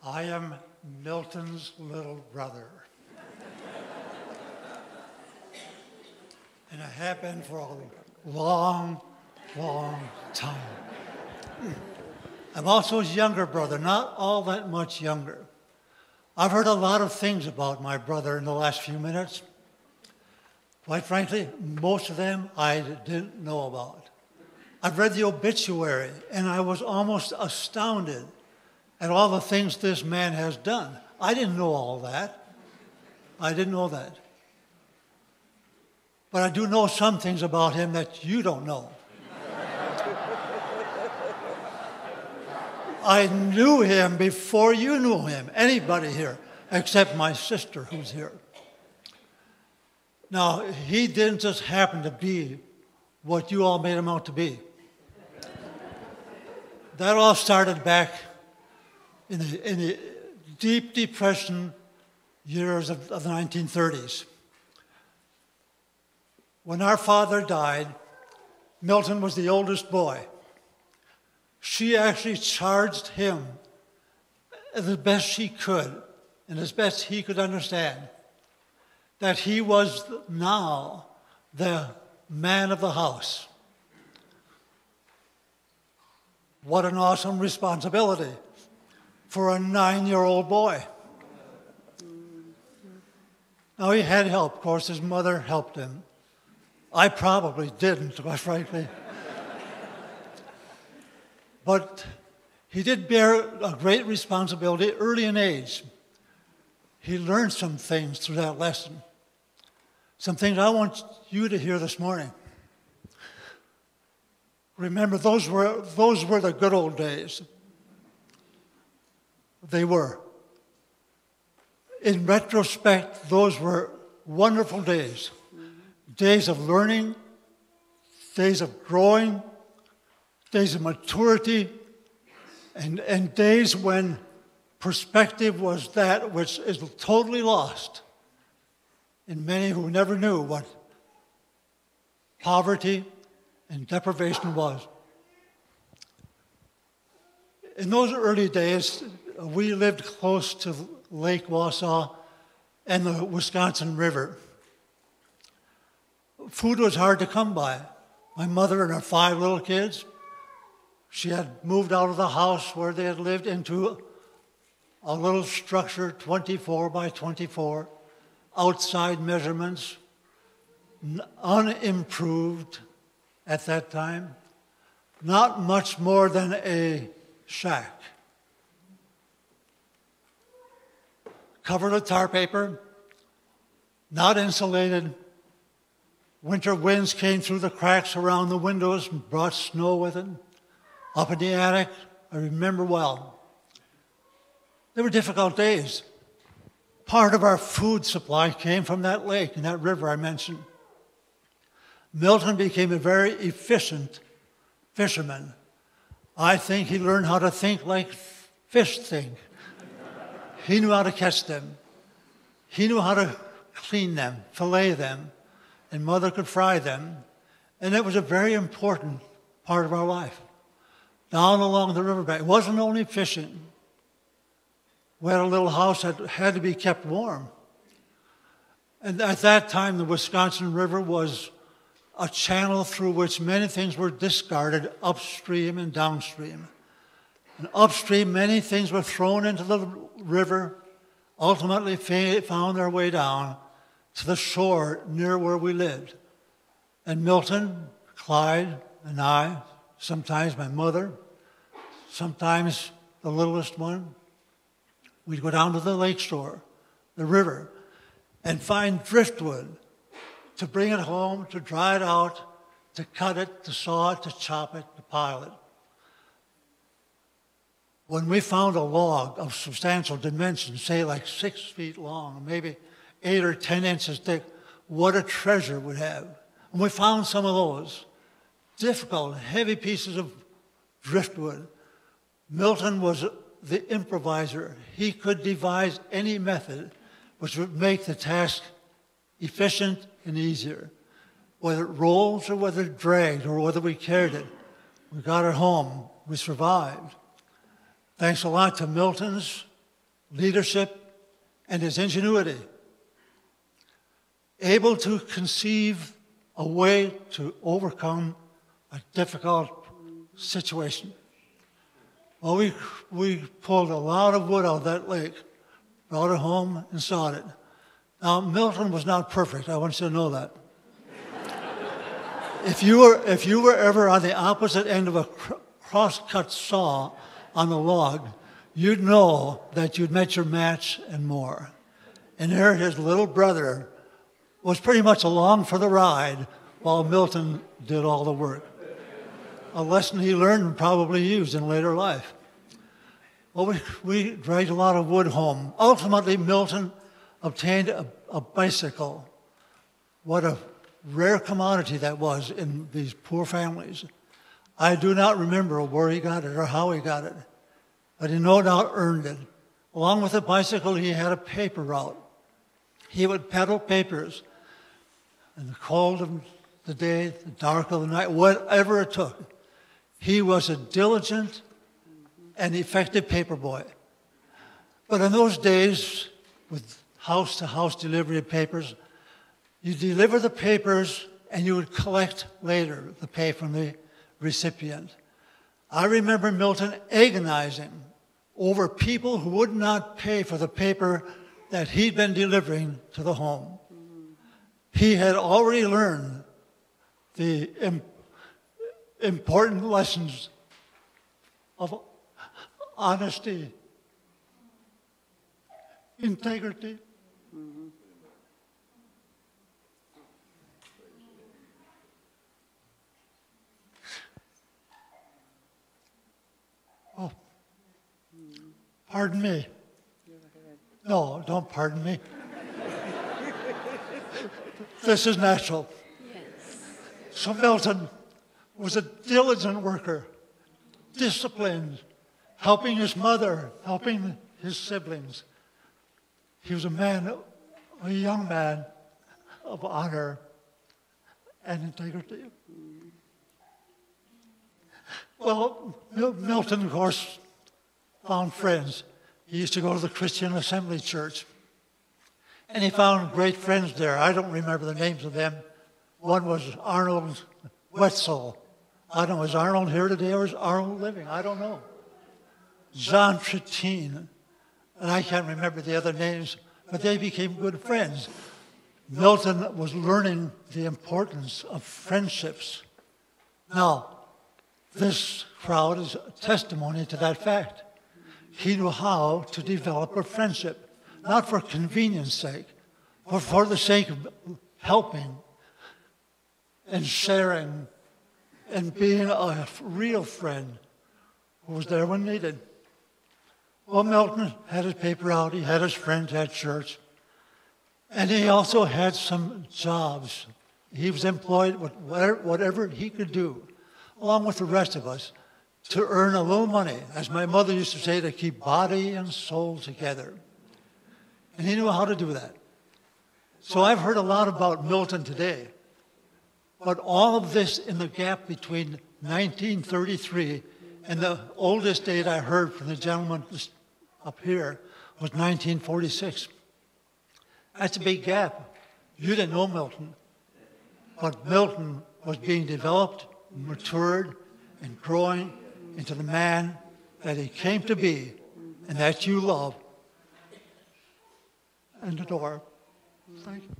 I am Milton's little brother. And I have been for a long, long time. I'm also his younger brother, not all that much younger. I've heard a lot of things about my brother in the last few minutes. Quite frankly, most of them I didn't know about. I've read the obituary, and I was almost astounded at all the things this man has done. I didn't know all that. I didn't know that. But I do know some things about him that you don't know. I knew him before you knew him, anybody here, except my sister who's here. Now, he didn't just happen to be what you all made him out to be. That all started back in the deep Depression years of the 1930s. When our father died, Milton was the oldest boy. She actually charged him as best she could and as best he could understand that he was now the man of the house. What an awesome responsibility for a 9-year-old boy. Now, he had help, of course. His mother helped him. I probably didn't, quite frankly. But he did bear a great responsibility early in age. He learned some things through that lesson. Some things I want you to hear this morning. Remember, those were the good old days. They were. In retrospect, those were wonderful days. Days of learning, days of growing, days of maturity, and days when perspective was that which is totally lost in many who never knew what poverty and deprivation was. In those early days, we lived close to Lake Wausau and the Wisconsin River. Food was hard to come by. My mother and her 5 little kids, she had moved out of the house where they had lived into a little structure, 24 by 24, outside measurements, unimproved at that time, not much more than a shack. Covered with tar paper, not insulated. Winter winds came through the cracks around the windows and brought snow with it. Up in the attic, I remember well. They were difficult days. Part of our food supply came from that lake and that river I mentioned. Milton became a very efficient fisherman. I think he learned how to think like fish think. He knew how to catch them. He knew how to clean them, fillet them, and Mother could fry them. And it was a very important part of our life. Down along the riverbank, it wasn't only fishing. We had a little house that had to be kept warm. And at that time, the Wisconsin River was a channel through which many things were discarded upstream and downstream. And upstream, many things were thrown into the river, ultimately found their way down to the shore near where we lived. And Milton, Clyde, and I, sometimes my mother, sometimes the littlest one, we'd go down to the lake shore, the river, and find driftwood to bring it home, to dry it out, to cut it, to saw it, to chop it, to pile it. When we found a log of substantial dimensions, say like 6 feet long, maybe 8 or 10 inches thick, what a treasure we'd have. And we found some of those difficult, heavy pieces of driftwood. Milton was the improviser. He could devise any method which would make the task efficient and easier. Whether it rolls or whether it dragged or whether we carried it, we got it home. We survived. Thanks a lot to Milton's leadership, and his ingenuity, able to conceive a way to overcome a difficult situation. Well, we pulled a lot of wood out of that lake, brought it home, and sawed it. Now, Milton was not perfect. I want you to know that. If you were ever on the opposite end of a cross-cut saw on the log, you'd know that you'd met your match and more. And there his little brother was pretty much along for the ride while Milton did all the work. A lesson he learned and probably used in later life. Well, we dragged a lot of wood home. Ultimately, Milton obtained a bicycle. What a rare commodity that was in these poor families. I do not remember where he got it or how he got it, but he no doubt earned it. Along with the bicycle, he had a paper route. He would peddle papers in the cold of the day, the dark of the night, whatever it took. He was a diligent and effective paper boy. But in those days, with house-to-house delivery of papers, you deliver the papers and you would collect later the pay from the recipient. I remember Milton agonizing over people who would not pay for the paper that he'd been delivering to the home. He had already learned the important lessons of honesty, integrity. Oh, pardon me. No, don't pardon me. This is natural. Yes. So Milton was a diligent worker, disciplined, helping his mother, helping his siblings. He was a young man of honor and integrity. Well, Milton, of course, found friends. He used to go to the Christian Assembly Church, and he found great friends there. I don't remember the names of them. One was Arnold Wausau. I don't know, is Arnold here today or is Arnold living? I don't know. John Tritine, and I can't remember the other names, but they became good friends. Milton was learning the importance of friendships. Now, this crowd is a testimony to that fact. He knew how to develop a friendship, not for convenience sake, but for the sake of helping and sharing and being a real friend who was there when needed. Well, Milton had his paper out, he had his friends at church, and he also had some jobs. He was employed with whatever he could do, along with the rest of us, to earn a little money, as my mother used to say, to keep body and soul together. And he knew how to do that. So I've heard a lot about Milton today, but all of this in the gap between 1933 and the oldest date I heard from the gentleman up here was 1946. That's a big gap. You didn't know Milton, but Milton was being developed, matured, and growing into the man that he came to be and that you love and adore. Thank you.